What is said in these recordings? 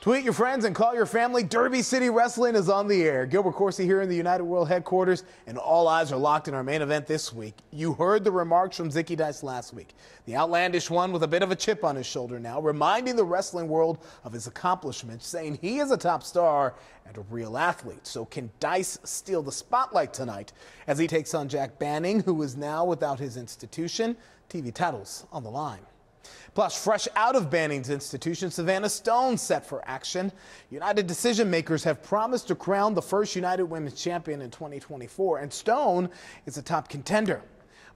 Tweet your friends and call your family. Derby City Wrestling is on the air. Gilbert Corsi here in the United World headquarters, and all eyes are locked in our main event this week. You heard the remarks from Zicky Dice last week. The outlandish one with a bit of a chip on his shoulder now, reminding the wrestling world of his accomplishments, saying he is a top star and a real athlete. So can Dice steal the spotlight tonight as he takes on Jack Banning, who is now without his institution? TV titles on the line. Plus, fresh out of Banning's institution, Savannah Stone set for action. United decision makers have promised to crown the first United Women's Champion in 2024, and Stone is a top contender.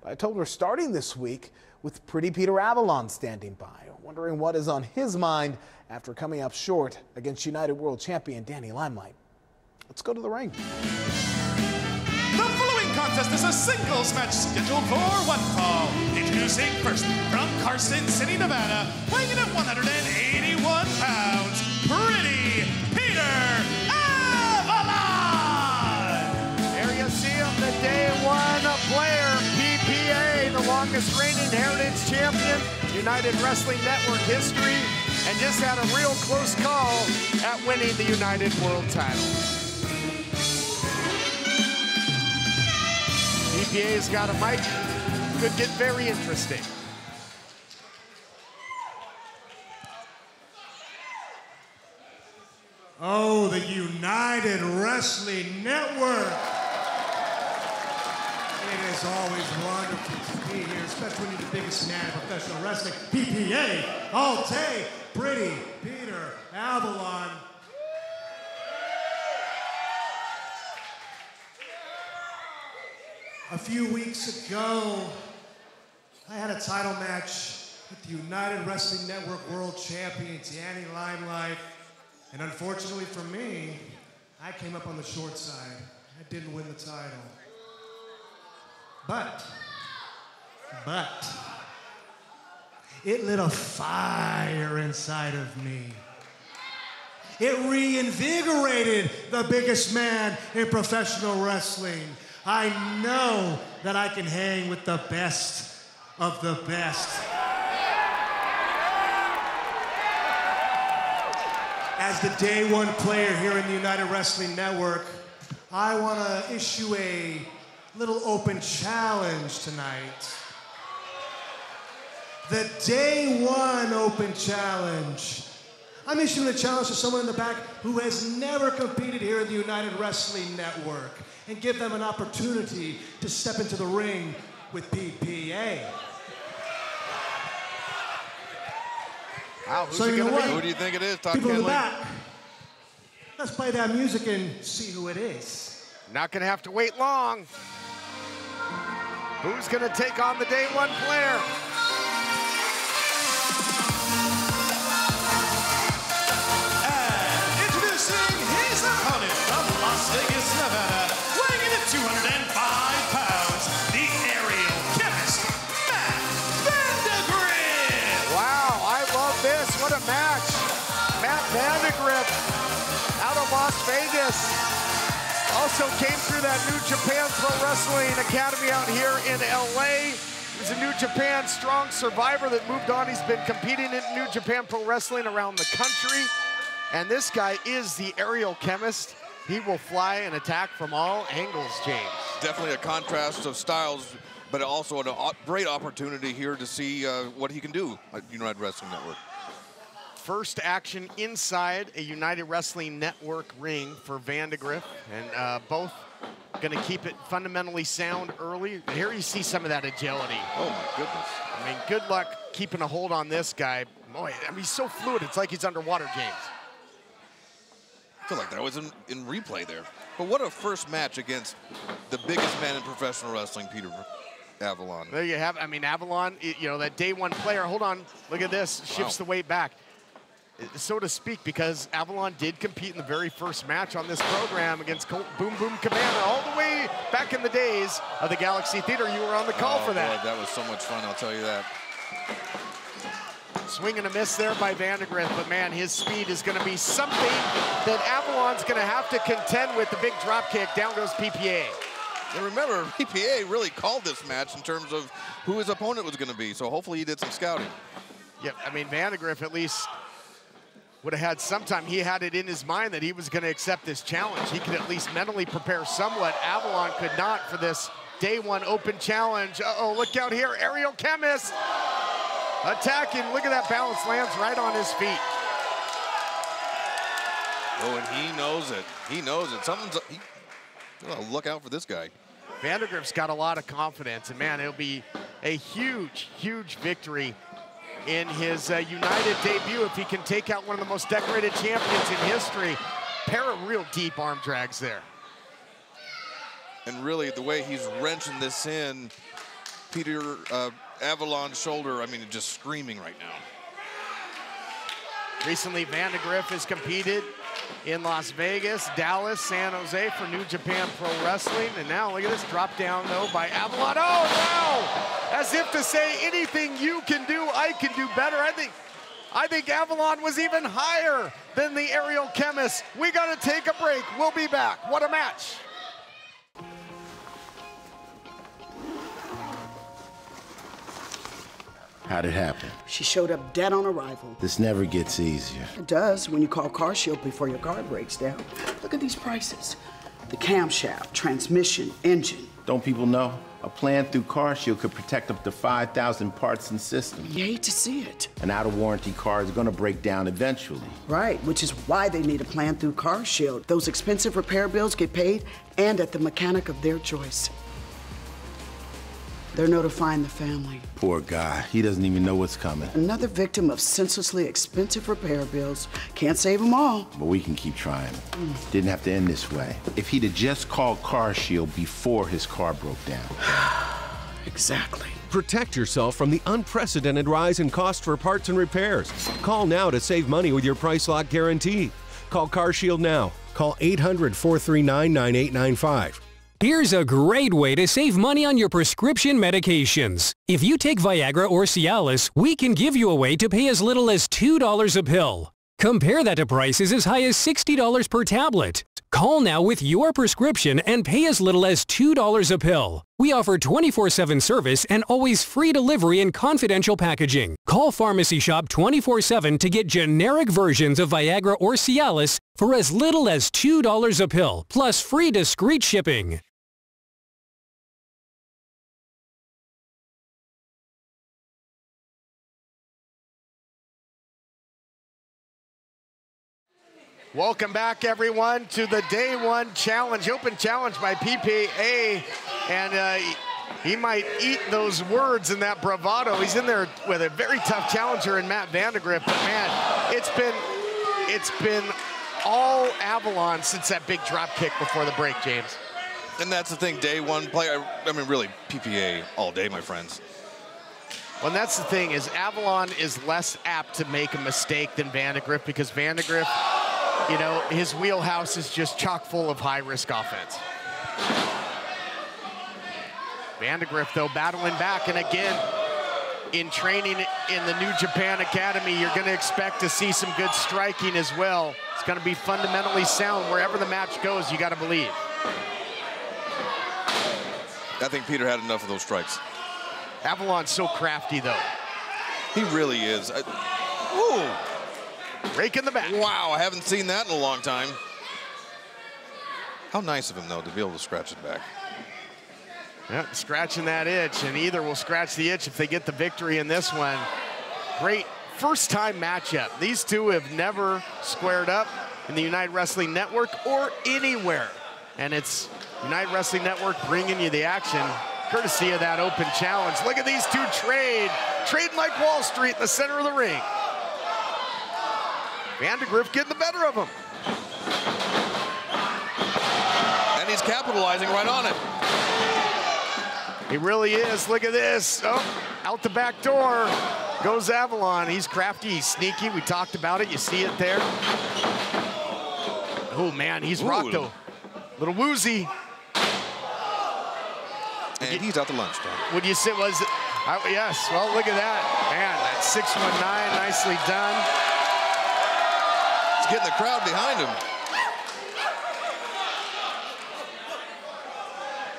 But I told her starting this week with Pretty Peter Avalon standing by, wondering what is on his mind after coming up short against United World Champion Danny Limelight. Let's go to the ring. The following contest is a singles match scheduled for one fall. Introducing first, from Carson City, Nevada, weighing in at 181 pounds, Pretty Peter Avalon! There you see him, the day one player, PPA, the longest reigning Heritage Champion, United Wrestling Network history, and just had a real close call at winning the United World title. PPA's got a mic, could get very interesting. Oh, the United Wrestling Network. It is always wonderful to be here, especially when you're the biggest man in professional wrestling. PPA, Alte, Pretty Peter Avalon. A few weeks ago, I had a title match with the United Wrestling Network World Champion, Danny Limelight. And unfortunately for me, I came up on the short side. I didn't win the title. But, it lit a fire inside of me. It reinvigorated the biggest man in professional wrestling. I know that I can hang with the best of the best. As the day one player here in the United Wrestling Network, I want to issue a little open challenge tonight. The day one open challenge. I'm issuing a challenge to someone in the back who has never competed here in the United Wrestling Network, and give them an opportunity to step into the ring with PPA. Wow, who's So it you know gonna what? be? Who do you think it is, Todd People in the Kenley? back, let's play that music and see who it is. Not gonna have to wait long. Who's gonna take on the day one player? Vegas, Nevada, weighing in at 205 pounds, the aerial chemist, Matt Vandegrift. Wow, I love this. What a match. Matt Vandegrift out of Las Vegas. Also came through that New Japan Pro Wrestling Academy out here in LA. He's a New Japan Strong Survivor that moved on. He's been competing in New Japan Pro Wrestling around the country. And this guy is the aerial chemist. He will fly and attack from all angles, James. Definitely a contrast of styles, but also a great opportunity here to see what he can do at United Wrestling Network. First action inside a United Wrestling Network ring for Vandegrift, and both gonna keep it fundamentally sound early. Here you see some of that agility. Oh my goodness. I mean, good luck keeping a hold on this guy. Boy, I mean, he's so fluid, it's like he's underwater, James. I feel like that was in replay there. But what a first match against the biggest man in professional wrestling, Peter Avalon. There you have it. I mean, Avalon, you know, that day one player. Hold on, look at this, shifts the weight back, so to speak, because Avalon did compete in the very first match on this program against Colt Boom Boom Cabana all the way back in the days of the Galaxy Theater. You were on the call for that. Boy, that was so much fun, I'll tell you that. Swing and a miss there by Vandegrift, but man, his speed is going to be something that Avalon's going to have to contend with. The big drop kick, down goes PPA. And remember, PPA really called this match in terms of who his opponent was going to be, so hopefully he did some scouting. Yep, I mean, Vandegrift at least would have had some time. He had it in his mind that he was going to accept this challenge. He could at least mentally prepare somewhat. Avalon could not for this day one open challenge. Uh-oh, look out here. Aerial Chemist attacking. Look at that balance. Lands right on his feet. Oh, and he knows it. He knows it. Look out for this guy. Vandergrift's got a lot of confidence, and man, it'll be a huge, huge victory in his United debut if he can take out one of the most decorated champions in history. Pair of real deep arm drags there. And really, the way he's wrenching this in, Peter Avalon's shoulder, I mean, just screaming right now. Recently, Vandegrift has competed in Las Vegas, Dallas, San Jose for New Japan Pro Wrestling. And now look at this drop down though by Avalon. Oh, wow! As if to say, anything you can do, I can do better. I think Avalon was even higher than the Aerial Chemist. We gotta take a break. We'll be back. What a match. How'd it happen? She showed up dead on arrival. This never gets easier. It does when you call CarShield before your car breaks down. Look at these prices. The camshaft, transmission, engine. Don't people know? A plan through CarShield could protect up to 5,000 parts and systems. You hate to see it. An out-of-warranty car is gonna break down eventually. Right, which is why they need a plan through CarShield. Those expensive repair bills get paid and at the mechanic of their choice. They're notifying the family. Poor guy, he doesn't even know what's coming. Another victim of senselessly expensive repair bills. Can't save them all. But we can keep trying. Didn't have to end this way. If he'd have just called CarShield before his car broke down. Exactly. Protect yourself from the unprecedented rise in cost for parts and repairs. Call now to save money with your price lock guarantee. Call CarShield now. Call 800-439-9895. Here's a great way to save money on your prescription medications. If you take Viagra or Cialis, we can give you a way to pay as little as $2 a pill. Compare that to prices as high as $60 per tablet. Call now with your prescription and pay as little as $2 a pill. We offer 24/7 service and always free delivery and confidential packaging. Call Pharmacy Shop 24/7 to get generic versions of Viagra or Cialis for as little as $2 a pill, plus free discreet shipping. Welcome back, everyone, to the Day One Challenge, open challenge by PPA, and he might eat those words in that bravado. He's in there with a very tough challenger in Matt Vandegrift, but man, it's been all Avalon since that big drop kick before the break, James. And that's the thing, Day One player, I mean, really, PPA all day, my friends. Well, and that's the thing, is Avalon is less apt to make a mistake than Vandegrift, because Vandegrift, you know, his wheelhouse is just chock full of high-risk offense. Vandegrift, though, battling back. And again, in training in the New Japan Academy, you're going to expect to see some good striking as well. It's going to be fundamentally sound. Wherever the match goes, you got to believe. I think Peter had enough of those strikes. Avalon's so crafty, though. He really is. Ooh. Rake in the back. Wow, I haven't seen that in a long time. How nice of him, though, to be able to scratch it back. Yeah, scratching that itch, and either will scratch the itch if they get the victory in this one. Great first-time matchup. These two have never squared up in the United Wrestling Network or anywhere. And it's United Wrestling Network bringing you the action, courtesy of that open challenge. Look at these two trading like Wall Street in the center of the ring. Vandegrift getting the better of him. And he's capitalizing right on it. He really is. Look at this. Oh, out the back door goes Avalon. He's crafty, he's sneaky. We talked about it. You see it there. Oh, man, he's rocked though. Little woozy. And he's out to lunch, Tom. Would you say, was it? Yes, well, look at that. Man, that 619, nicely done. He's getting the crowd behind him.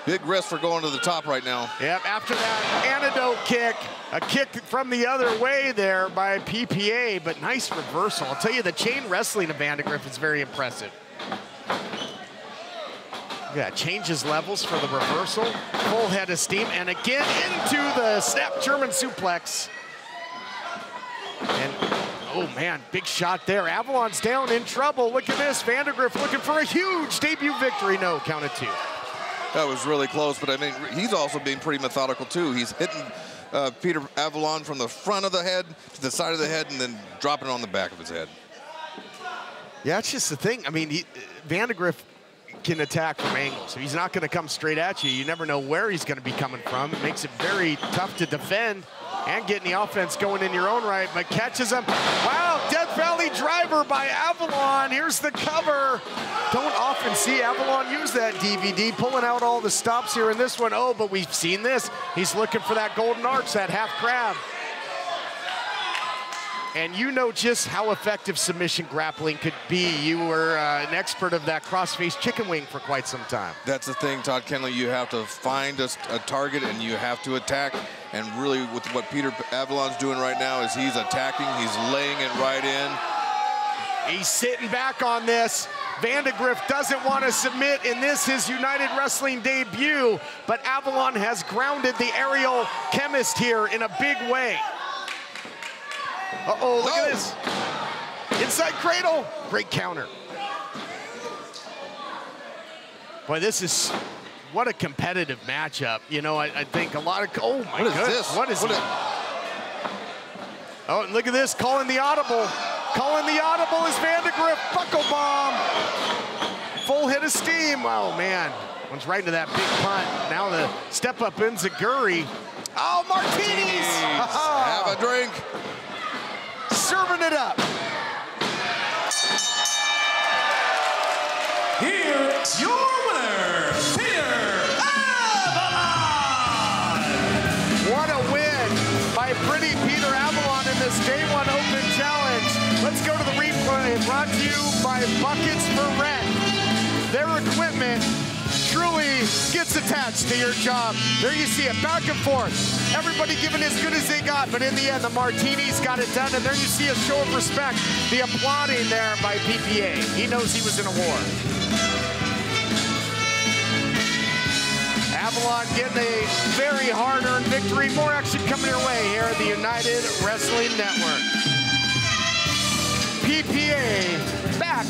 Big risk for going to the top right now. Yep, after that antidote kick, a kick from the other way there by PPA, but nice reversal. I'll tell you, the chain wrestling of Vandegrift is very impressive. Yeah, changes levels for the reversal, full head of steam, and again into the snap German suplex. And oh man, big shot there. Avalon's down in trouble. Look at this, Vandegrift looking for a huge debut victory. No, count it 2. That was really close, but I mean, he's also being pretty methodical too. He's hitting Peter Avalon from the front of the head to the side of the head and then dropping it on the back of his head. Yeah, it's just the thing. I mean, Vandegrift can attack from angles. If he's not going to come straight at you, you never know where he's going to be coming from. It makes it very tough to defend and getting the offense going in your own right, but catches him. Wow, Death Valley driver by Avalon. Here's the cover. Don't often see Avalon use that DVD, pulling out all the stops here in this one. Oh, but we've seen this. He's looking for that golden arch, that half crab. And you know just how effective submission grappling could be. You were an expert of that cross-face chicken wing for quite some time. That's the thing, Todd Kenley. You have to find a target and you have to attack. And really, with what Peter Avalon's doing right now is he's attacking, he's laying it right in. He's sitting back on this. Vandegrift doesn't want to submit in this, his United Wrestling debut, but Avalon has grounded the aerial chemist here in a big way. Uh-oh, look at this. Inside cradle. Great counter. Boy, this is, what a competitive matchup. You know, I think a lot of, oh my goodness. What is this? What is it? Oh, and look at this, calling the audible. Calling the audible is Vandegrift, buckle bomb. Full head of steam. Oh man, one's right into that big punt. Now the step up enziguri. Oh, martinis. Have a drink. Serving it up. Here's your winner, Peter Avalon! What a win by pretty Peter Avalon in this Day 1 Open Challenge. Let's go to the replay, brought to you by Buckets for Rent. Their equipment truly gets attached to your job. There you see it, back and forth. Everybody giving as good as they got, but in the end, the Martinis got it done, and there you see a show of respect, the applauding there by PPA. He knows he was in a war. Avalon getting a very hard-earned victory. More action coming your way here at the United Wrestling Network. PPA back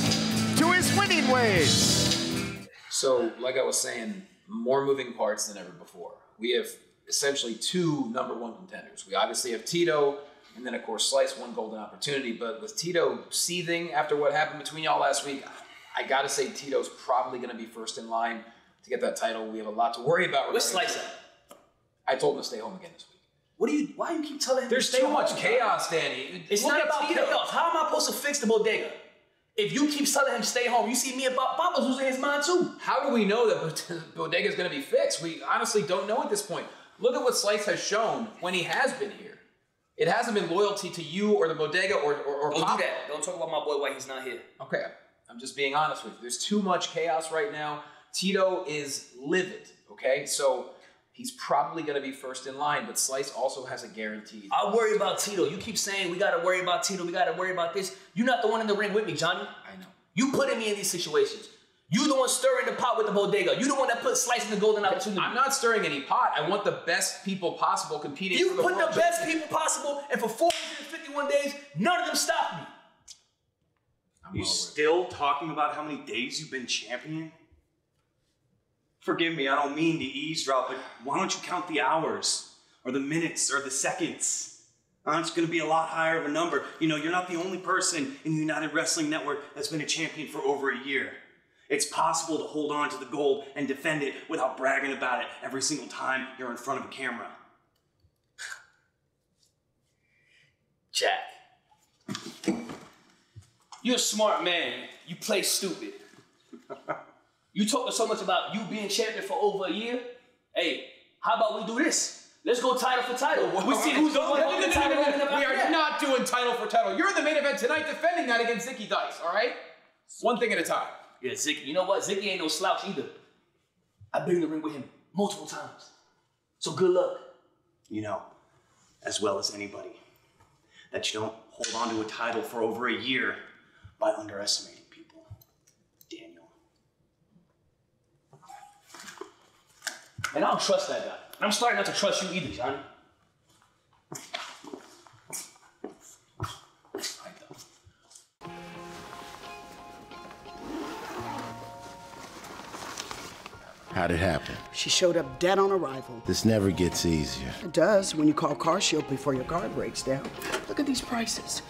to his winning ways. So, like I was saying, more moving parts than ever before. We have essentially 2 #1 contenders. We obviously have Tito, and then of course Slice, 1 golden opportunity. But with Tito seething after what happened between y'all last week, I gotta say Tito's probably gonna be first in line to get that title. We have a lot to worry about. Where's Slice at? I told him to stay home again this week. Why do you keep telling him There's to stay too much home? chaos, Danny. It's Look not at about Tito. chaos. How am I supposed to fix the bodega? If you keep telling him to stay home, you see me and Papa's losing his mind too. How do we know that Bodega's going to be fixed? We honestly don't know at this point. Look at what Slice has shown when he has been here. It hasn't been loyalty to you or the Bodega or Don't Papa. do that. Don't talk about my boy while he's not here. Okay, I'm just being honest with you. There's too much chaos right now. Tito is livid, okay? So he's probably going to be first in line, but Slice also has a guaranteed. I worry about Tito. You keep saying we got to worry about Tito. We got to worry about this. You're not the one in the ring with me, Johnny. I know. You putting me in these situations. You the one stirring the pot with the Bodega. You the one that put Slice in the golden opportunity. I'm not stirring any pot. I want the best people possible competing You for the put world the best people possible, and for 451 days, none of them stopped me. You still talking about how many days you've been champion? Forgive me, I don't mean to eavesdrop, but why don't you count the hours, or the minutes, or the seconds? It's going to be a lot higher of a number. You know, you're not the only person in the United Wrestling Network that's been a champion for over a year. It's possible to hold on to the gold and defend it without bragging about it every single time you're in front of a camera. Jack, you're a smart man. You play stupid. You talking so much about you being champion for over a year. Hey, how about we do this? Let's go title for title. We see who's the one holding the title. We are not doing title for title. You're in the main event tonight defending that against Zicky Dice, all right? One thing at a time. Yeah, Zicky. You know what? Zicky ain't no slouch either. I've been in the ring with him multiple times. So good luck. You know, as well as anybody, that you don't hold on to a title for over a year by underestimating people. Daniel. And I don't trust that guy. I'm starting not to trust you either, Johnny. How'd it happen? She showed up dead on arrival. This never gets easier. It does when you call CarShield before your car breaks down. Look at these prices.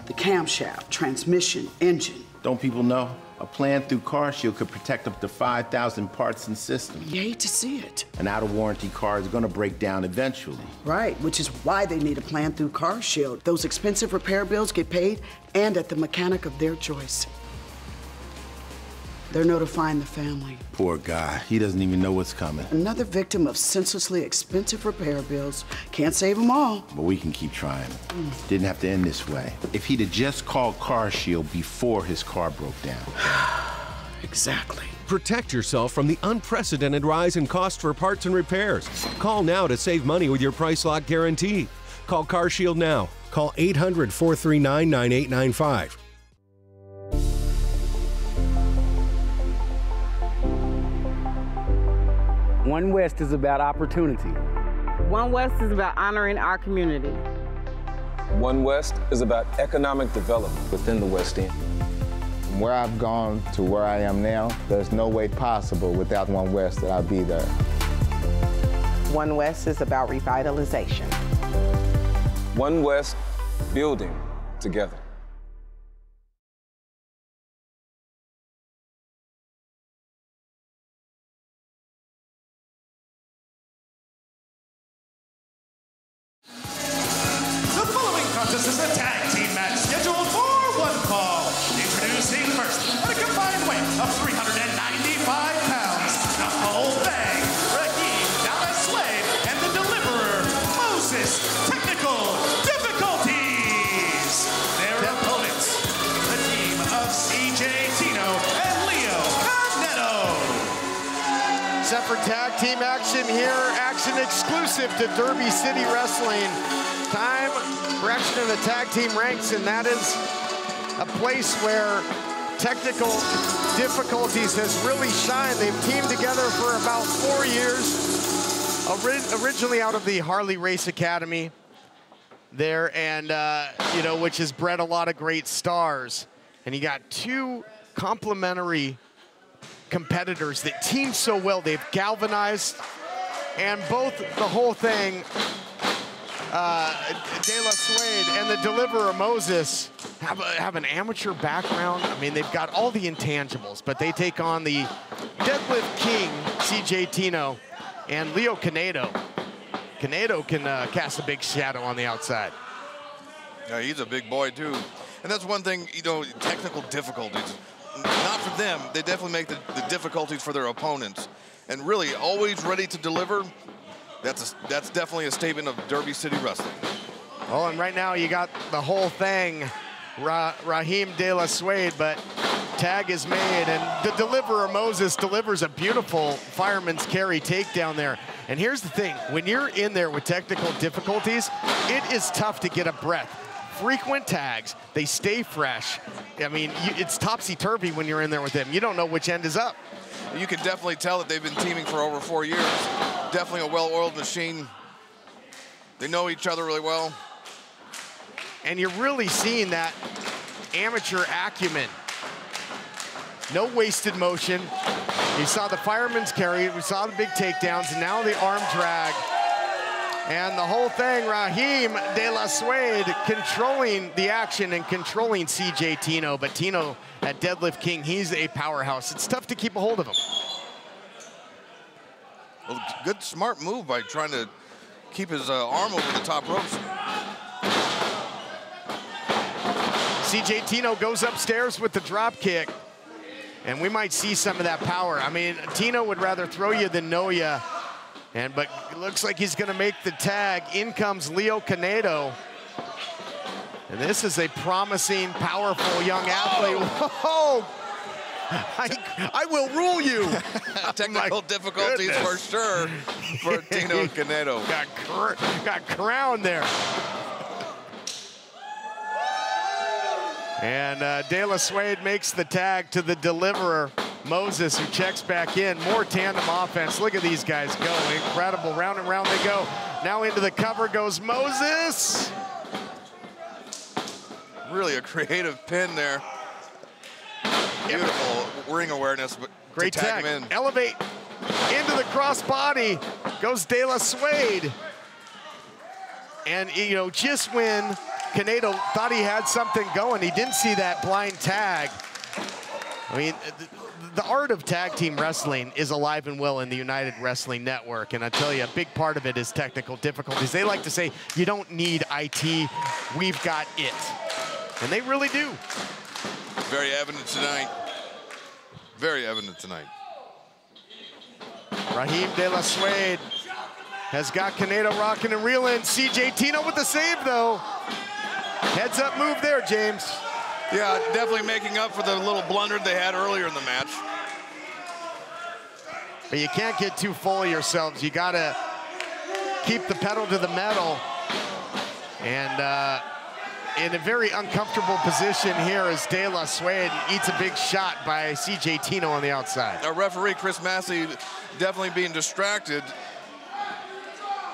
The camshaft, transmission, engine. Don't people know? A plan through CarShield could protect up to 5,000 parts and systems. You hate to see it. An out-of-warranty car is gonna break down eventually. Right, which is why they need a plan through CarShield. Those expensive repair bills get paid and at the mechanic of their choice. They're notifying the family. Poor guy. He doesn't even know what's coming. Another victim of senselessly expensive repair bills. Can't save them all. But we can keep trying. Didn't have to end this way. If he'd have just called CarShield before his car broke down. Exactly. Protect yourself from the unprecedented rise in cost for parts and repairs. Call now to save money with your price lock guarantee. Call CarShield now. Call 800-439-9895. One West is about opportunity. One West is about honoring our community. One West is about economic development within the West End. From where I've gone to where I am now, there's no way possible without One West that I'd be there. One West is about revitalization. One West, building together. This is a tag team match scheduled for one fall. Introducing first, at a combined weight of 395 pounds, the whole thing, Raheem Dallas Wade and the deliverer, Moses Technical Difficulties. Their opponents, the team of CJ Tino and Leo Magneto. Set for tag team action here, action exclusive to Derby City Wrestling. Time for action in the tag team ranks, and that is a place where Technical Difficulties has really shined. They've teamed together for about 4 years, originally out of the Harley Race Academy there, and you know, which has bred a lot of great stars. And you got two complementary competitors that team so well. They've galvanized, and both the whole thing, De La Suede and the deliverer Moses have an amateur background. I mean, they've got all the intangibles, but they take on the deadlift king, CJ Tino, and Leo Canedo. Canedo can cast a big shadow on the outside. Yeah, he's a big boy too. And that's one thing, you know, technical difficulties. Not for them, they definitely make the difficulties for their opponents. And really, always ready to deliver. That's definitely a statement of Derby City Wrestling. Oh, and right now you got the whole thing, Raheem De La Suede, but tag is made, and the deliverer Moses delivers a beautiful fireman's carry takedown there. And here's the thing, when you're in there with technical difficulties, it is tough to get a breath. Frequent tags, they stay fresh. I mean, it's topsy-turvy when you're in there with them. You don't know which end is up. You can definitely tell that they've been teaming for over 4 years. Definitely a well-oiled machine. They know each other really well. And you're really seeing that amateur acumen. No wasted motion. You saw the fireman's carry, we saw the big takedowns, and now the arm drag. And the whole thing, Raheem De La Suede controlling the action and controlling CJ Tino, but Tino, at Deadlift King, he's a powerhouse. It's tough to keep a hold of him. Well, good, smart move by trying to keep his arm over the top ropes. CJ Tino goes upstairs with the drop kick, and we might see some of that power. I mean, Tino would rather throw you than know you, but it looks like he's gonna make the tag. In comes Leo Canedo. And this is a promising, powerful young athlete. Whoa! I will rule you. Technical difficulties for sure for Tino and Canedo. Got crowned there. And De La Suede makes the tag to the deliverer, Moses, who checks back in. More tandem offense. Look at these guys go. Incredible. Round and round they go. Now into the cover goes Moses. Really a creative pin there. Beautiful ring awareness, but great to tag tag. him in. Elevate into the crossbody goes De La Suede. And, you know, just when Canedo thought he had something going, he didn't see that blind tag. I mean, the art of tag team wrestling is alive and well in the United Wrestling Network, and I tell you, a big part of it is technical difficulties. They like to say, you don't need IT, we've got it. And they really do. Very evident tonight. Very evident tonight. Raheem De La Suede has got Canedo rocking and reeling. CJ Tino with the save, though. Heads up move there, James. Yeah, definitely making up for the little blunder they had earlier in the match. But you can't get too full of yourselves. You gotta keep the pedal to the metal. And in a very uncomfortable position here is De La Suede, eats a big shot by CJ Tino on the outside. Our referee, Chris Massey, definitely being distracted.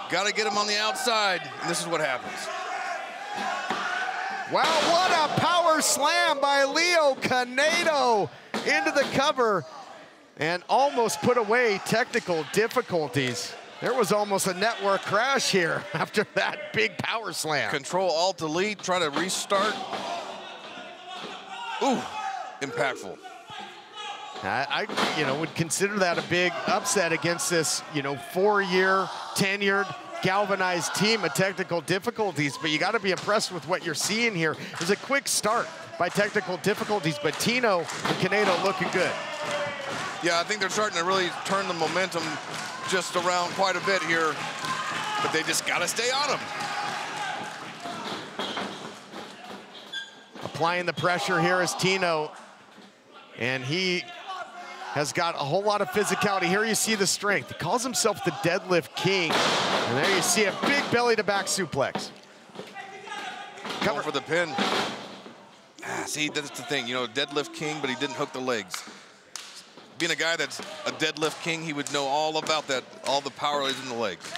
Got to get him on the outside, and this is what happens. Wow, what a power slam by Leo Canedo into the cover and almost put away technical difficulties. There was almost a network crash here after that big power slam. Control Alt Delete, try to restart. Ooh, impactful. I would consider that a big upset against this, 4-year, tenured, galvanized team of technical difficulties, but you got to be impressed with what you're seeing here. There's a quick start by technical difficulties, but Tino and Canedo looking good. Yeah, I think they're starting to really turn the momentum just around quite a bit here, but they just got to stay on them. Applying the pressure here is Tino, and he has got a whole lot of physicality. Here you see the strength. He calls himself the deadlift king, and there you see a big belly-to-back suplex. Going for the pin. See, that's the thing, deadlift king, but he didn't hook the legs. Being a guy that's a deadlift king, he would know all about that, all the power is in the legs.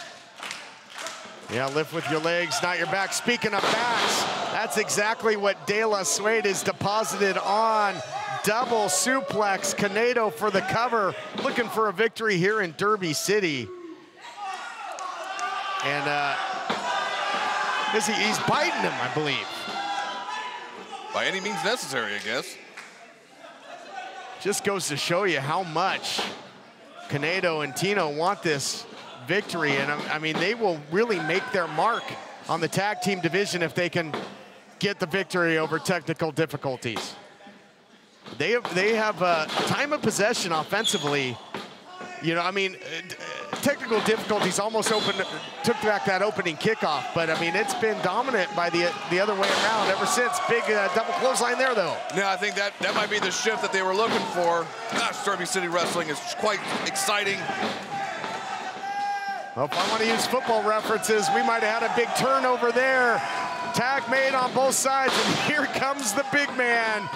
Yeah, lift with your legs, not your back. Speaking of backs, that's exactly what De La Suede is deposited on. Double suplex, Canedo for the cover, looking for a victory here in Derby City. And he's biting him, I believe. By any means necessary, I guess. Just goes to show you how much Canedo and Tino want this victory. And I mean, they will really make their mark on the tag team division if they can get the victory over technical difficulties. They have time of possession offensively. Technical difficulties almost took back that opening kickoff, but I mean, it's been dominant by the other way around ever since. Big double clothesline there, though. Yeah, I think that might be the shift that they were looking for. Gosh, Derby City Wrestling is quite exciting. Well, if I want to use football references, we might have had a big turnover there. Tag made on both sides, and here comes the big man.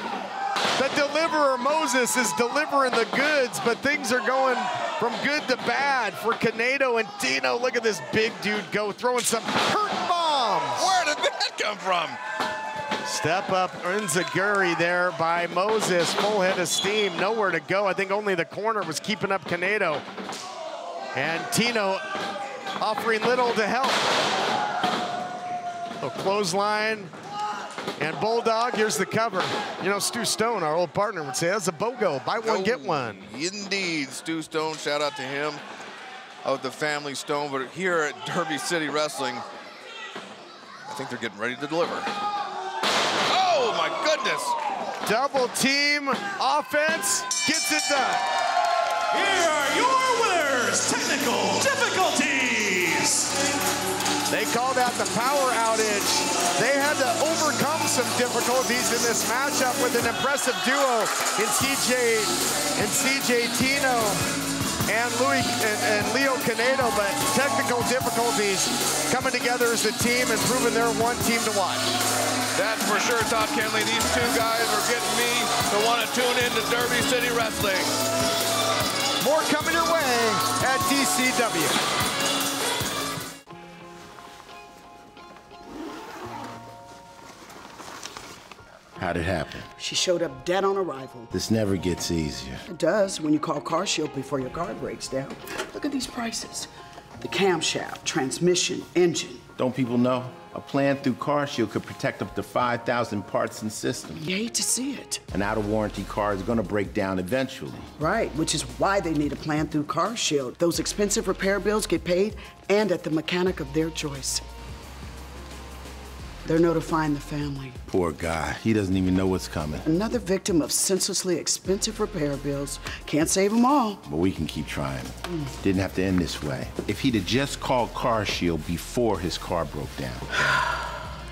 The deliverer, Moses, is delivering the goods, but things are going from good to bad for Canedo and Tino. Look at this big dude go, throwing some hurt bombs. Where did that come from? Step up Enziguri there by Moses. Full head of steam, nowhere to go. I think only the corner was keeping up Canedo. And Tino offering little to help. A clothesline. And Bulldog, here's the cover. Stu Stone, our old partner, would say that's a BOGO. Buy one, get one. Indeed, Stu Stone, shout out to him of the family Stone. But here at Derby City Wrestling, I think they're getting ready to deliver. Oh my goodness. Double team offense gets it done. Here are your winners, technical difficulties. They called out the power outage. They had to overcome some some difficulties in this matchup with an impressive duo in CJ Tino and Leo Canedo, but technical difficulties coming together as a team and proving they're one team to watch. That's for sure, Todd Kenley. These two guys are getting me to want to tune in to Derby City Wrestling. More coming your way at DCW. How'd it happen? She showed up dead on arrival. This never gets easier. It does when you call CarShield before your car breaks down. Look at these prices. The camshaft, transmission, engine. Don't people know? A plan through CarShield could protect up to 5,000 parts and systems. You hate to see it. An out-of-warranty car is gonna break down eventually. Right, which is why they need a plan through CarShield. Those expensive repair bills get paid and at the mechanic of their choice. They're notifying the family. Poor guy. He doesn't even know what's coming. Another victim of senselessly expensive repair bills. Can't save them all. But we can keep trying. Didn't have to end this way. If he'd have just called CarShield before his car broke down.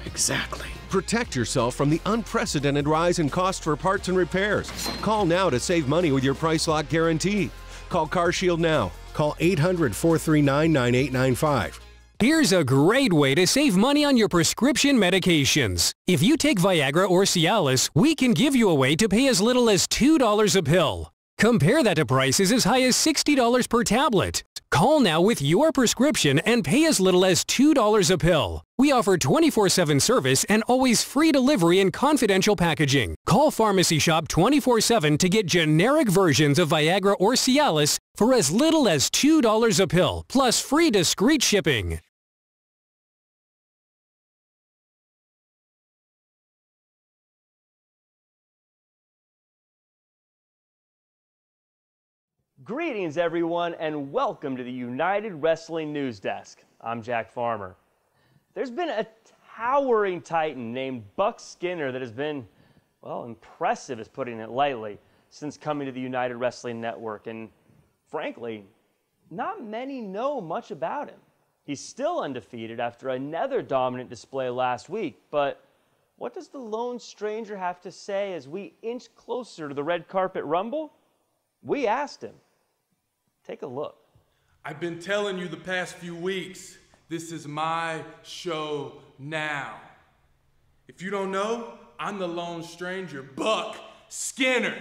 Exactly. Protect yourself from the unprecedented rise in cost for parts and repairs. Call now to save money with your price lock guarantee. Call CarShield now. Call 800-439-9895. Here's a great way to save money on your prescription medications. If you take Viagra or Cialis, we can give you a way to pay as little as $2 a pill. Compare that to prices as high as $60 per tablet. Call now with your prescription and pay as little as $2 a pill. We offer 24/7 service and always free delivery and confidential packaging. Call Pharmacy Shop 24/7 to get generic versions of Viagra or Cialis for as little as $2 a pill, plus free discreet shipping. Greetings, everyone, and welcome to the United Wrestling News Desk. I'm Jack Farmer. There's been a towering titan named Buck Skinner that has been, well, impressive is putting it lightly, since coming to the United Wrestling Network, and frankly, not many know much about him. He's still undefeated after another dominant display last week, but what does the Lone Stranger have to say as we inch closer to the red carpet rumble? We asked him. Take a look. I've been telling you the past few weeks, this is my show now. If you don't know, I'm the Lone Stranger, Buck Skinner.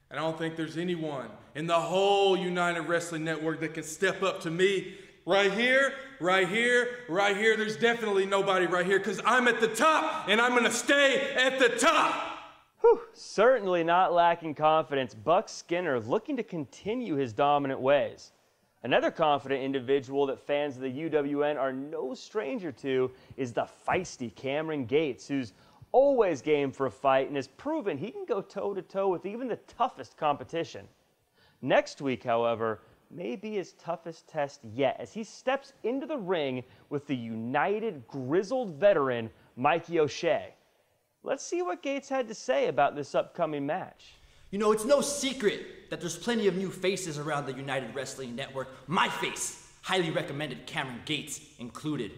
And I don't think there's anyone in the whole United Wrestling Network that can step up to me. Right here, right here, right here. There's definitely nobody right here because I'm at the top and I'm going to stay at the top. Whew, certainly not lacking confidence, Buck Skinner looking to continue his dominant ways. Another confident individual that fans of the UWN are no stranger to is the feisty Cameron Gates, who's always game for a fight and has proven he can go toe-to-toe with even the toughest competition. Next week, however, may be his toughest test yet as he steps into the ring with the United grizzled veteran, Mikey O'Shea. Let's see what Gates had to say about this upcoming match. You know, it's no secret that there's plenty of new faces around the United Wrestling Network. My face, highly recommended, Cameron Gates included.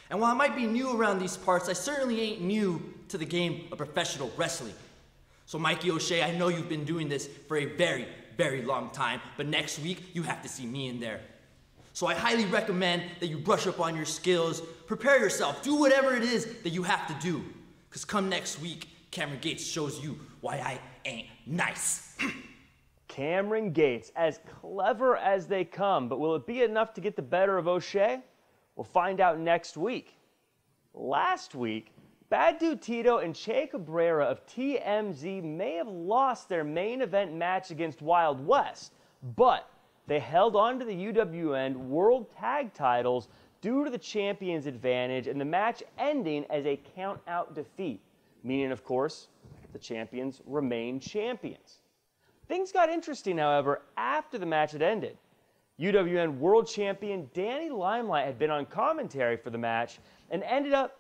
And while I might be new around these parts, I certainly ain't new to the game of professional wrestling. So Mikey O'Shea, I know you've been doing this for a very, very long time, but next week you have to see me in there. So I highly recommend that you brush up on your skills, prepare yourself, do whatever it is that you have to do. Because come next week, Cameron Gates shows you why I ain't nice. Cameron Gates, as clever as they come, but will it be enough to get the better of O'Shea? We'll find out next week. Last week, Bad Dude Tito and Che Cabrera of TMZ may have lost their main event match against Wild West, but they held on to the UWN World Tag Titles due to the champion's advantage and the match ending as a count-out defeat, meaning, of course, the champions remain champions. Things got interesting, however, after the match had ended. UWN World Champion Danny Limelight had been on commentary for the match and ended up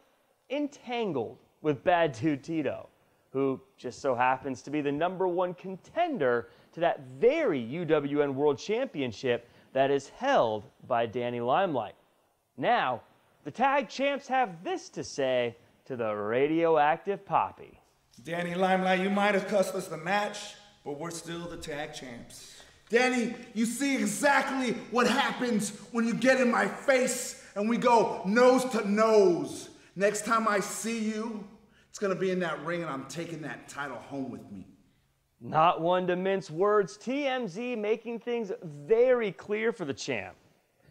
entangled with Bad Dude Tito, who just so happens to be the #1 contender to that very UWN World Championship that is held by Danny Limelight. Now, the tag champs have this to say to the radioactive Poppy. Danny Limelight, you might have cost us the match, but we're still the tag champs. Danny, you see exactly what happens when you get in my face and we go nose to nose. Next time I see you, it's gonna be in that ring and I'm taking that title home with me. Not one to mince words, TMZ making things very clear for the champ.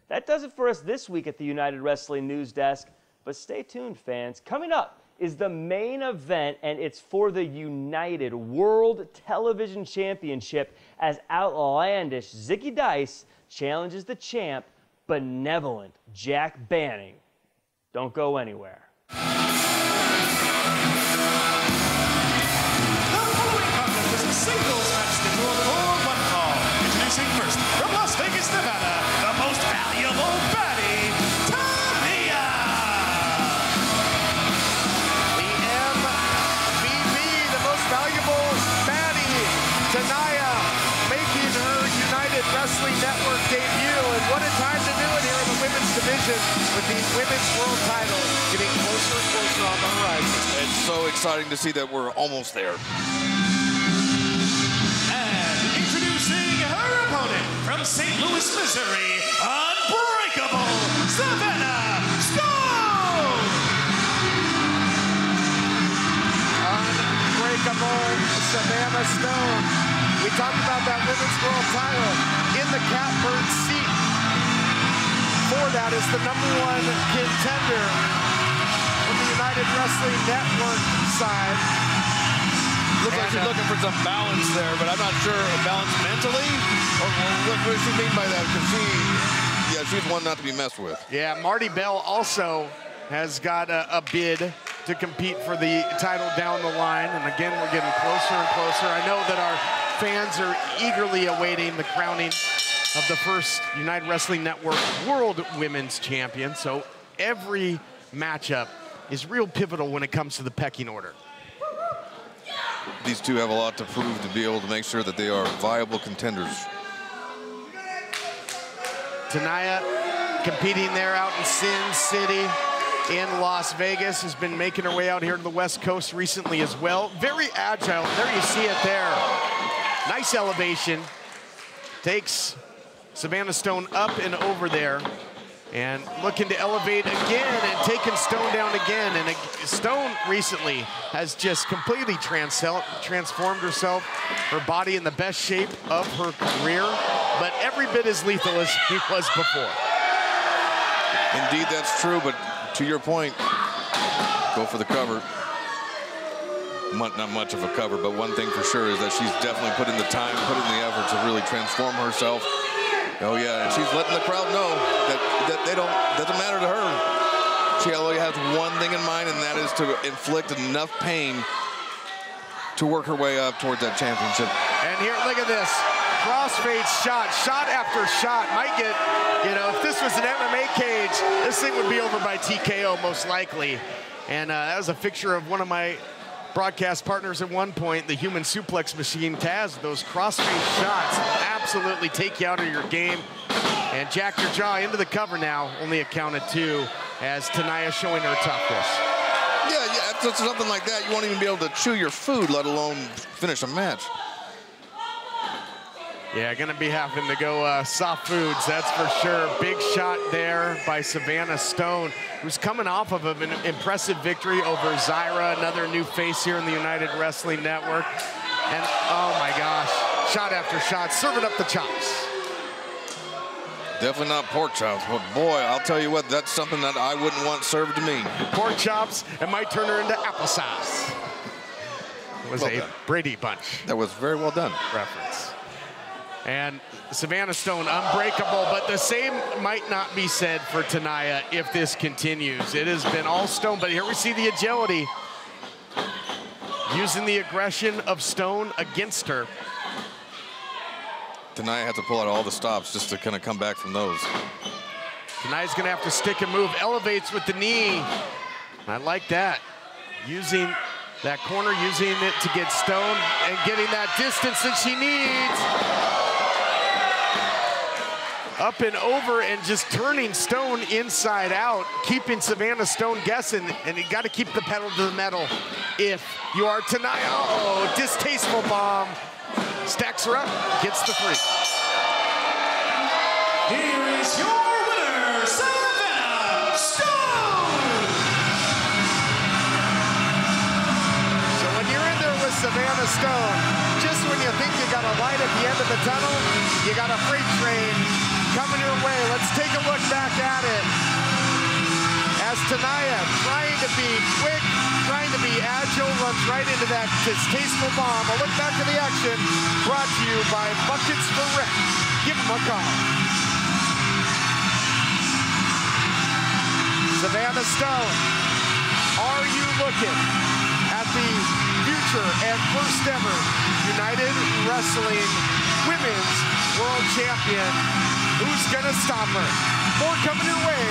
That does it for us this week at the United Wrestling News Desk, but stay tuned, fans. Coming up is the main event, and it's for the United World Television Championship as outlandish Zicky Dice challenges the champ, benevolent Jack Banning. Don't go anywhere. Singles match scheduled for one fall. Introducing first, from Las Vegas, Nevada, the most valuable baddie, Tania! The MVP, the most valuable baddie, Tania, making her United Wrestling Network debut. And what a time to do it here in the women's division with the women's world title getting closer and closer on the horizon. It's so exciting to see that we're almost there. From St. Louis, Missouri, Unbreakable Savannah Stone! Unbreakable Savannah Stone. We talked about that women's world title in the catbird seat. For that is the #1 contender from the United Wrestling Network side. Looks like she's looking for some balance there, but I'm not sure balance mentally or what does she mean by that? Because she's one not to be messed with. Yeah, Marty Bell also has got a bid to compete for the title down the line, and again, we're getting closer and closer. I know that our fans are eagerly awaiting the crowning of the first United Wrestling Network World Women's Champion, so every matchup is real pivotal when it comes to the pecking order. These two have a lot to prove to be able to make sure that they are viable contenders. Tania competing there out in Sin City in Las Vegas, has been making her way out here to the West Coast recently as well. Very agile. There you see it there. Nice elevation. Takes Savannah Stone up and over there. And looking to elevate again and taking Stone down again. And Stone recently has just completely transformed herself, her body in the best shape of her career, but every bit as lethal as he was before. Indeed, that's true, but to your point, go for the cover. Not much of a cover, but one thing for sure is that she's definitely put in the time, put in the effort to really transform herself. Oh yeah, and she's letting the crowd know that they doesn't matter to her. She only has one thing in mind, and that is to inflict enough pain to work her way up towards that championship. And here, look at this. Crossfade shot after shot. Might get, if this was an MMA cage, this thing would be over by TKO most likely. And that was a picture of one of my broadcast partners at one point, the human suplex machine, Taz. Those crossfade shots absolutely take you out of your game and jack your jaw into the cover now. Only a count of 2 as Tania showing her toughness. Yeah, after something like that, you won't even be able to chew your food, let alone finish a match. Yeah, gonna be having to go soft foods, that's for sure. Big shot there by Savannah Stone, who's coming off of an impressive victory over Zyra, another new face here in the United Wrestling Network. And oh my gosh, shot after shot, serving up the chops. Definitely not pork chops, but boy, I'll tell you what, that's something that I wouldn't want served to me. Pork chops, it might turn her into applesauce. It was a Brady Bunch. That was very well done. Reference. And Savannah Stone unbreakable, but the same might not be said for Tania if this continues. It has been all Stone, but here we see the agility. Using the aggression of Stone against her. Tania had to pull out all the stops just to kind of come back from those. Tania's gonna have to stick and move, elevates with the knee. I like that. Using that corner, using it to get Stone and getting that distance that she needs. up and over and just turning Stone inside out, keeping Savannah Stone guessing, and you got to keep the pedal to the metal if you are tonight. Oh, distasteful bomb. Stacks her up, gets the 3. Here is your winner, Savannah Stone! So when you're in there with Savannah Stone, just when you think you got a light at the end of the tunnel, you got a freight train coming your way. Let's take a look back at it. As Tenaya, trying to be quick, trying to be agile, runs right into that distasteful bomb. A look back at the action, brought to you by Buckets for Rent. Give them a call. Savannah Stone, are you looking at the future and first ever United Wrestling Women's World Champion? Who's gonna stop her? More coming your way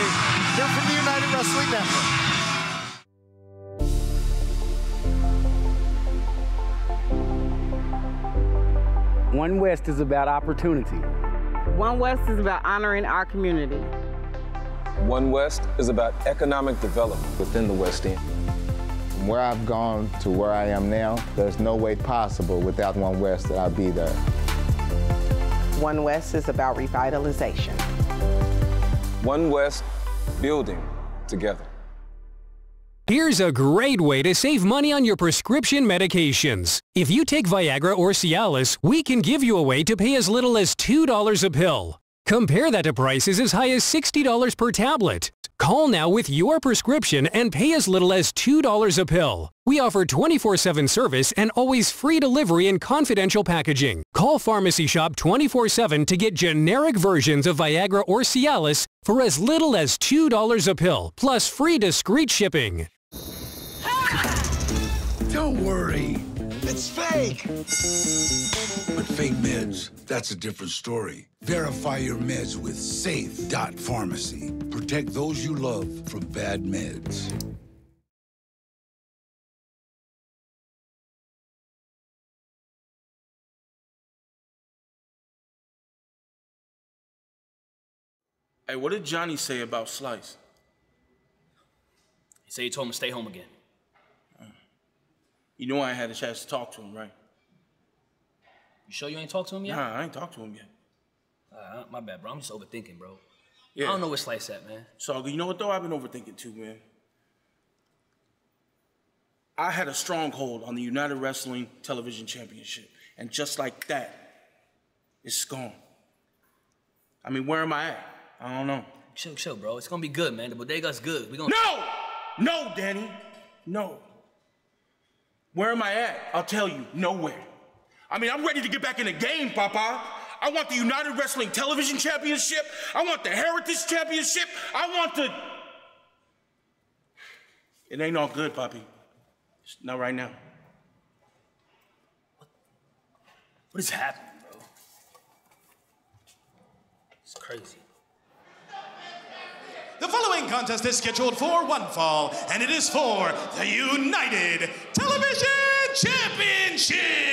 here from the United Wrestling Network. One West is about opportunity. One West is about honoring our community. One West is about economic development within the West End. From where I've gone to where I am now, there's no way possible without One West that I'll be there. One West is about revitalization. One West, building together. Here's a great way to save money on your prescription medications. If you take Viagra or Cialis, we can give you a way to pay as little as $2 a pill. Compare that to prices as high as $60 per tablet. Call now with your prescription and pay as little as $2 a pill. We offer 24/7 service and always free delivery and confidential packaging. Call Pharmacy Shop 24/7 to get generic versions of Viagra or Cialis for as little as $2 a pill, plus free discreet shipping. Don't worry, it's fake. But fake meds, that's a different story. Verify your meds with Safe.Pharmacy. Protect those you love from bad meds. Hey, what did Johnny say about Slice? He said he told him to stay home again. You know I had a chance to talk to him, right? You sure you ain't talked to him yet? Nah, I ain't talked to him yet. My bad, bro. I'm just overthinking, bro. Yeah. I don't know where Slice at, man. So, you know what, though? I've been overthinking, too, man. I had a stronghold on the United Wrestling Television Championship. And just like that, it's gone. I mean, where am I at? I don't know. Chill, bro. It's gonna be good, man. The bodega's good. No, Danny. No. Where am I at? I'll tell you, nowhere. I mean, I'm ready to get back in the game, Papa. I want the United Wrestling Television Championship. I want the Heritage Championship. I want the... It ain't all good, Poppy. It's not right now. What is happening, bro? It's crazy. The following contest is scheduled for one fall, and it is for the United Television Championship!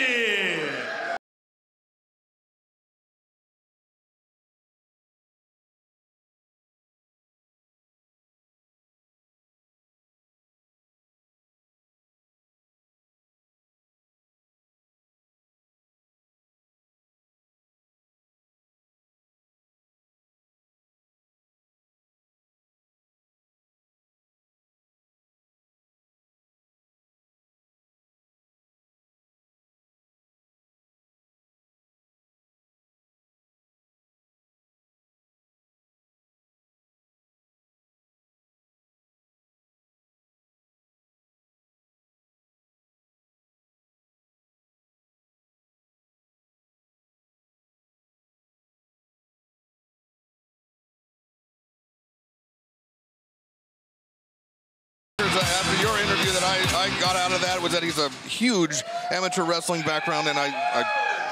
After your interview that I got out of that was that he's a huge amateur wrestling background, and I'm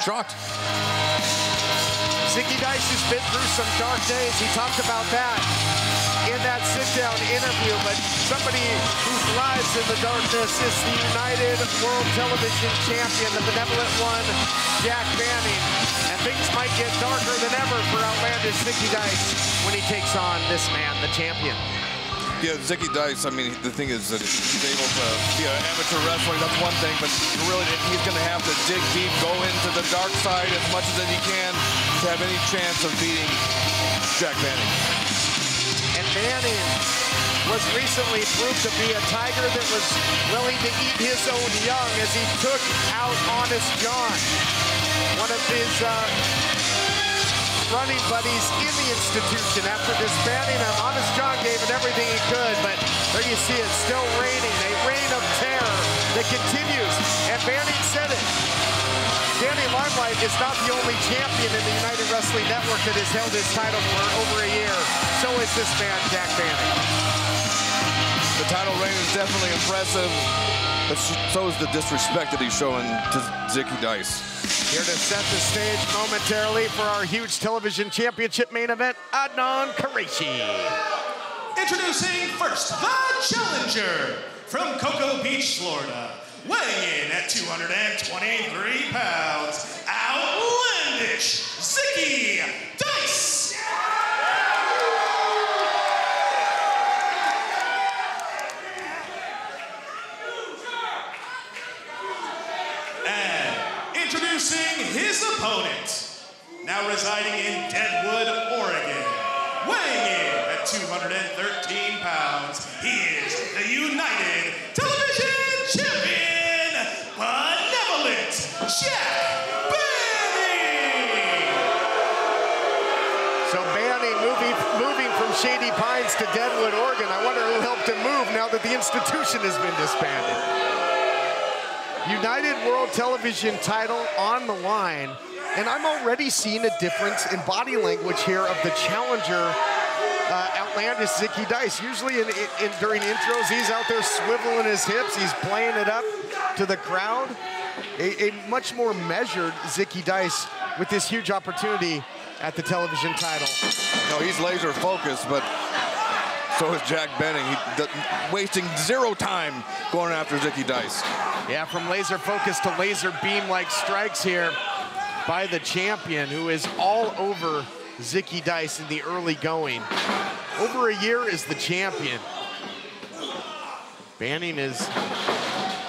shocked. Zicky Dice has been through some dark days. He talked about that in that sit-down interview, but somebody who thrives in the darkness is the United World Television Champion, the benevolent one, Jack Banning. And things might get darker than ever for outlandish Zicky Dice when he takes on this man, the champion. Yeah, Zicky Dice, I mean, the thing is that he's able to be an amateur wrestler, that's one thing, but really he's going to have to dig deep, go into the dark side as much as he can to have any chance of beating Jack Banning. And Banning was recently proved to be a tiger that was willing to eat his own young as he took out Honest John, one of his running buddies in the institution. After disbanding him, Honest John gave it everything he could, but there you see it, still reigning, a reign of terror that continues. And Banning said it. Danny Limelight is not the only champion in the United Wrestling Network that has held his title for over a year. So is this man, Jack Banning. The title reign is definitely impressive, but so is the disrespect that he's showing to Zicky Dice. Here to set the stage momentarily for our huge television championship main event, Adnan Qureshi. Introducing first, the challenger from Cocoa Beach, Florida, weighing in at 223 pounds, outlandish Zicky Dice. And introducing his opponent, now residing in Deadwood, Oregon, weighing in at 213 pounds, he is the United Television Champion, benevolent Jack Banning. So Banning moving from Shady Pines to Deadwood, Oregon. I wonder who helped him move now that the institution has been disbanded. United World Television title on the line, and I'm already seeing a difference in body language here of the challenger, outlandish Zicky Dice. Usually during intros, he's out there swiveling his hips, he's playing it up to the crowd. A much more measured Zicky Dice with this huge opportunity at the television title. No, he's laser focused, but so is Jack Banning. He's wasting zero time going after Zicky Dice. Yeah, from laser focus to laser beam-like strikes here by the champion, who is all over Zicky Dice in the early going. Over a year as the champion. Banning has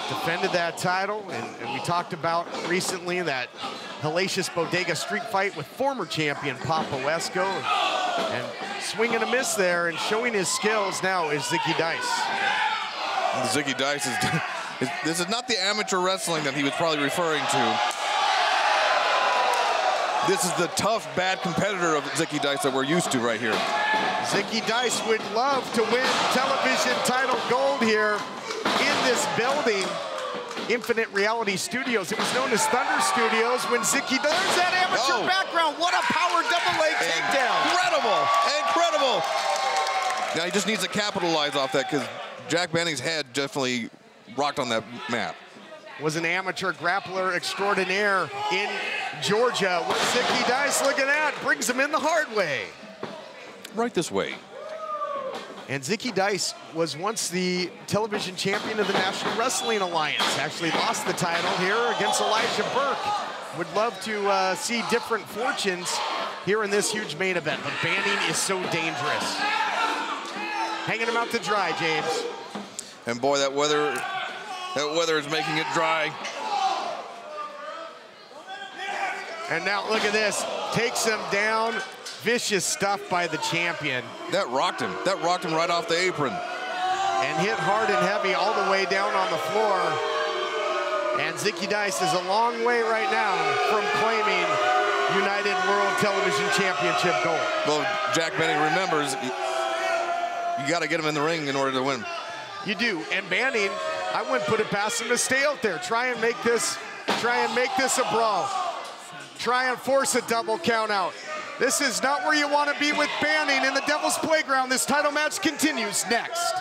defended that title, and we talked about recently that hellacious Bodega street fight with former champion Papa Wesco. And swinging a miss there and showing his skills now is Zicky Dice. Zicky Dice is, this is not the amateur wrestling that he was probably referring to. This is the tough, bad competitor of Zicky Dice that we're used to right here. Zicky Dice would love to win television title gold here in this building. Infinite Reality Studios. It was known as Thunder Studios when Zicky, there's that amateur background. What a power double leg takedown. Incredible, incredible. Now he just needs to capitalize off that because Jack Banning's head definitely rocked on that mat. Was an amateur grappler extraordinaire in Georgia. What Zicky Dice, look at that, brings him in the hard way. Right this way. And Zicky Dice was once the television champion of the National Wrestling Alliance. Actually lost the title here against Elijah Burke. Would love to see different fortunes here in this huge main event, but Banning is so dangerous. Hanging him out to dry, James. And boy, that weather is making it dry. And now look at this, takes him down. Vicious stuff by the champion. That rocked him. That rocked him right off the apron. And hit hard and heavy all the way down on the floor. And Zicky Dice is a long way right now from claiming United World Television Championship gold. Well, Jack Banning remembers, you got to get him in the ring in order to win. You do. And Banning, I wouldn't put it past him to stay out there. Try and make this a brawl. Try and force a double count out. This is not where you want to be with Banning in the Devil's Playground. This title match continues next.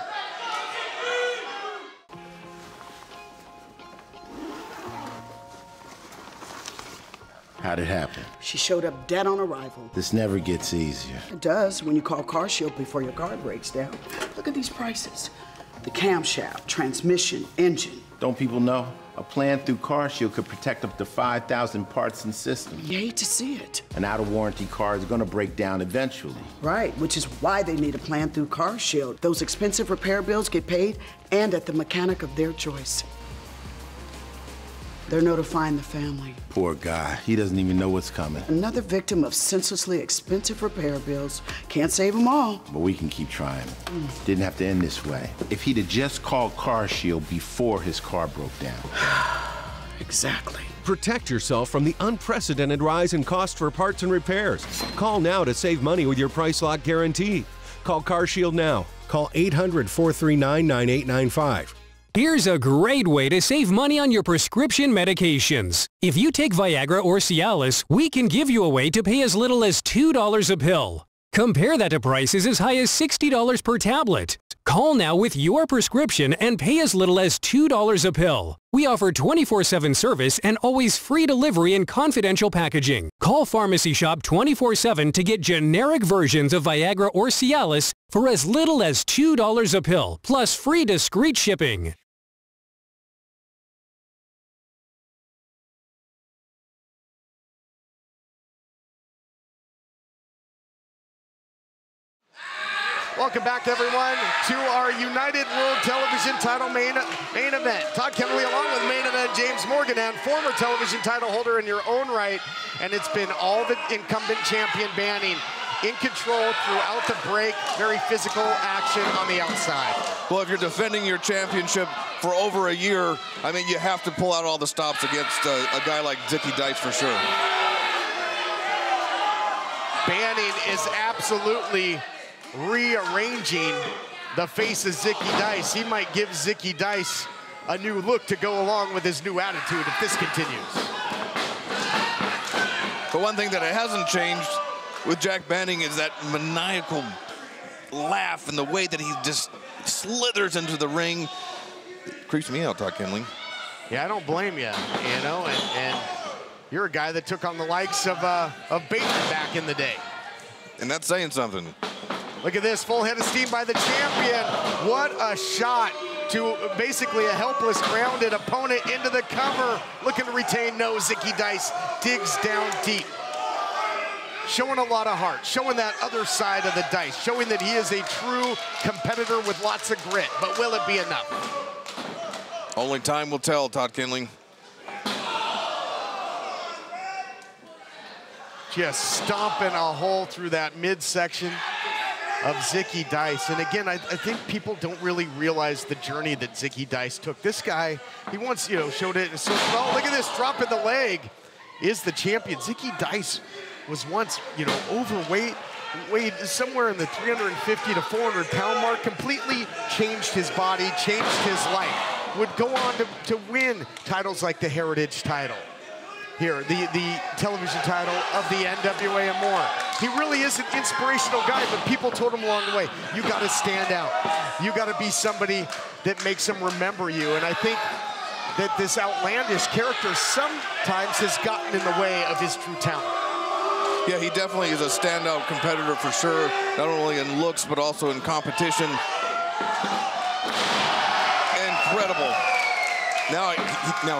How'd it happen? She showed up dead on arrival. This never gets easier. It does when you call Car Shield before your car breaks down. Look at these prices. The camshaft, transmission, engine. Don't people know? A plan through Car Shield could protect up to 5,000 parts and systems. You hate to see it. An out-of-warranty car is gonna break down eventually. Right, which is why they need a plan through Car Shield. Those expensive repair bills get paid and at the mechanic of their choice. They're notifying the family. Poor guy. He doesn't even know what's coming. Another victim of senselessly expensive repair bills. Can't save them all. But we can keep trying. Didn't have to end this way. If he'd have just called Car Shield before his car broke down. Exactly. Protect yourself from the unprecedented rise in cost for parts and repairs. Call now to save money with your price lock guarantee. Call Car Shield now. Call 800-439-9895. Here's a great way to save money on your prescription medications. If you take Viagra or Cialis, we can give you a way to pay as little as $2 a pill. Compare that to prices as high as $60 per tablet. Call now with your prescription and pay as little as $2 a pill. We offer 24/7 service and always free delivery and confidential packaging. Call Pharmacy Shop 24/7 to get generic versions of Viagra or Cialis for as little as $2 a pill, plus free discreet shipping. Welcome back, everyone, to our United World Television title main event. Todd Kennerly along with main event James Morgan, and former television title holder in your own right. And it's been all the incumbent champion Banning in control throughout the break. Very physical action on the outside. Well, if you're defending your championship for over a year, I mean, you have to pull out all the stops against a guy like Zicky Dice for sure. Banning is absolutely rearranging the face of Zicky Dice. He might give Zicky Dice a new look to go along with his new attitude if this continues. But one thing that it hasn't changed with Jack Banning is that maniacal laugh and the way that he just slithers into the ring. It creeps me out, Todd Kennerly. Yeah, I don't blame you, you know, and you're a guy that took on the likes of Bateman back in the day. And that's saying something. Look at this, full head of steam by the champion. What a shot to basically a helpless, grounded opponent into the cover. Looking to retain no, Zicky Dice digs down deep. Showing a lot of heart, showing that other side of the dice, showing that he is a true competitor with lots of grit. But will it be enough? Only time will tell, Todd Kennerly. Just stomping a hole through that midsection of Zicky Dice. And again, I think people don't really realize the journey that Zicky Dice took. This guy, he once, you know, showed it. So, oh, look at this, drop in the leg is the champion. Zicky Dice was once, you know, overweight, weighed somewhere in the 350 to 400 pound mark, completely changed his body, changed his life. Would go on to win titles like the Heritage title. Here, the television title of the NWA and more. He really is an inspirational guy, but people told him along the way, you gotta stand out. You gotta be somebody that makes them remember you. And I think that this outlandish character sometimes has gotten in the way of his true talent. Yeah, he definitely is a standout competitor for sure, not only in looks, but also in competition. Incredible. Now,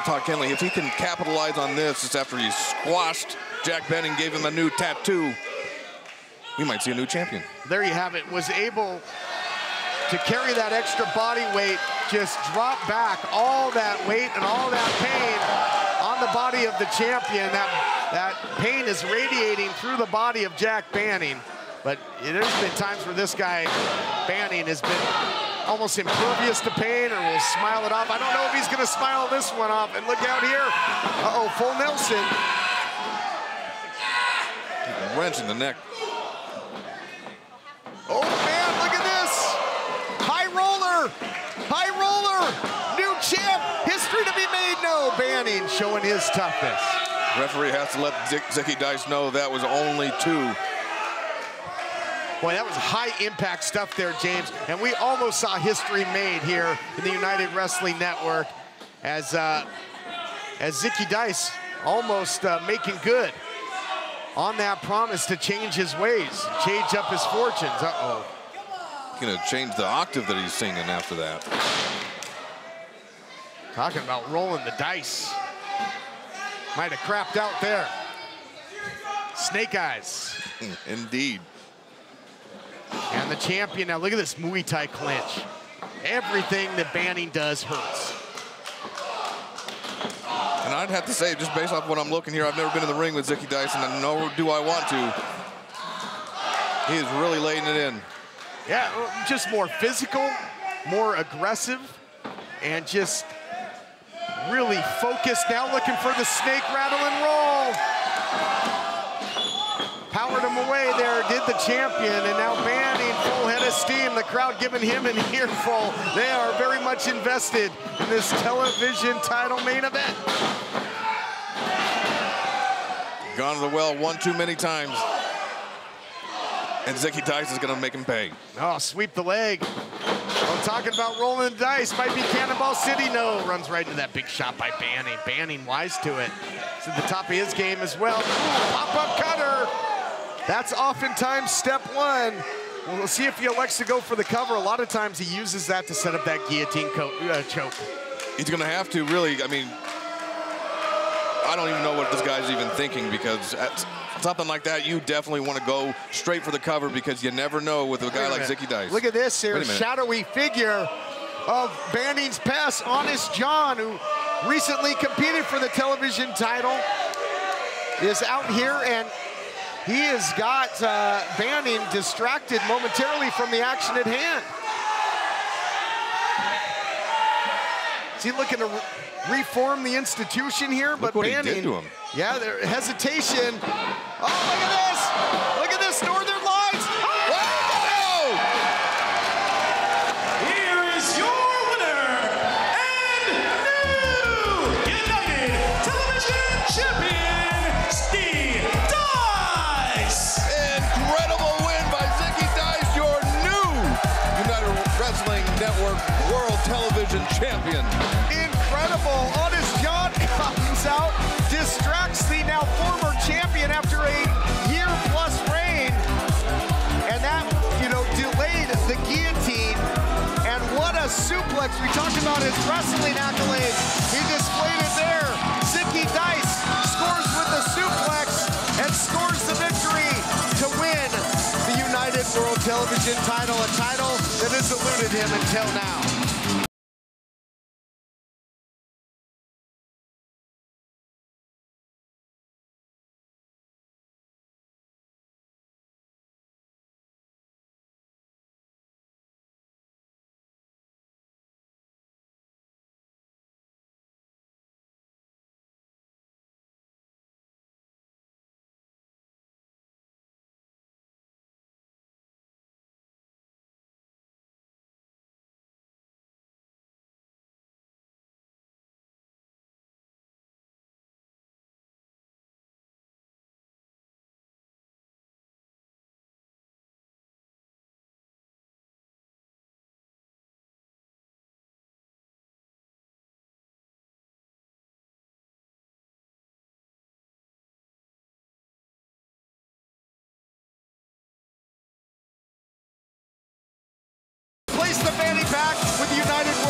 Todd Kennerly, if he can capitalize on this just after he squashed Jack Banning, gave him a new tattoo, we might see a new champion. There you have it. Was able to carry that extra body weight, just drop back all that weight and all that pain on the body of the champion. That pain is radiating through the body of Jack Banning. But there's been times where this guy, Banning, has been almost impervious to pain, or will smile it off. I don't know if he's gonna smile this one off. And look out here. Uh-oh, full Nelson. Wrench in the neck. Oh man, look at this. High roller, new champ, history to be made. No, Banning showing his toughness. Referee has to let Zicky Dice know that was only 2. Boy, that was high impact stuff there, James. And we almost saw history made here in the United Wrestling Network as Zicky Dice almost making good on that promise to change his ways, change up his fortunes. Uh-oh. Gonna change the octave that he's singing after that. Talking about rolling the dice. Might have crapped out there. Snake eyes. Indeed. And the champion, now look at this Muay Thai clinch. Everything that Banning does hurts. And I'd have to say, just based off what I'm looking here, I've never been in the ring with Zicky Dyson, and nor do I want to. He is really laying it in. Yeah, just more physical, more aggressive, and just really focused. Now looking for the snake rattle and roll. Powered him away there, did the champion, and now Banning full head of steam. The crowd giving him an earful. They are very much invested in this television title main event. Gone to the well one too many times. And Zicky Dyson is going to make him pay. Oh, sweep the leg. Well, talking about rolling the dice, might be Cannonball City. No, runs right into that big shot by Banning. Banning wise to it. It's at the top of his game as well. Pop-up cutter. That's oftentimes step one. We'll see if he elects to go for the cover. A lot of times he uses that to set up that guillotine choke. He's going to have to really, I mean, I don't even know what this guy's even thinking, because at something like that, you definitely want to go straight for the cover, because you never know with a guy like Zicky Dyson. Look at this here, shadowy figure of Banning's past, Honest John, who recently competed for the television title, is out here, and he has got Banning distracted momentarily from the action at hand. Is he looking to reform the institution here? Look what Banning, he did to him. Yeah, there hesitation. Oh, look at this! Look at this, Northern Lights! Oh! Here is your winner and new United Television Champion, Steve Dice! Incredible win by Zicky Dyson, your new United Wrestling Network World Television Champion. Incredible. Honest John comes out, distracts the now former champion after a year-plus reign, and that, delayed the guillotine. And what a suplex. We talked about his wrestling accolades. He displayed it there. Zicky Dyson scores with the suplex and scores the victory to win the United World Television title, a title that has eluded him until now. Place the fanny pack with the United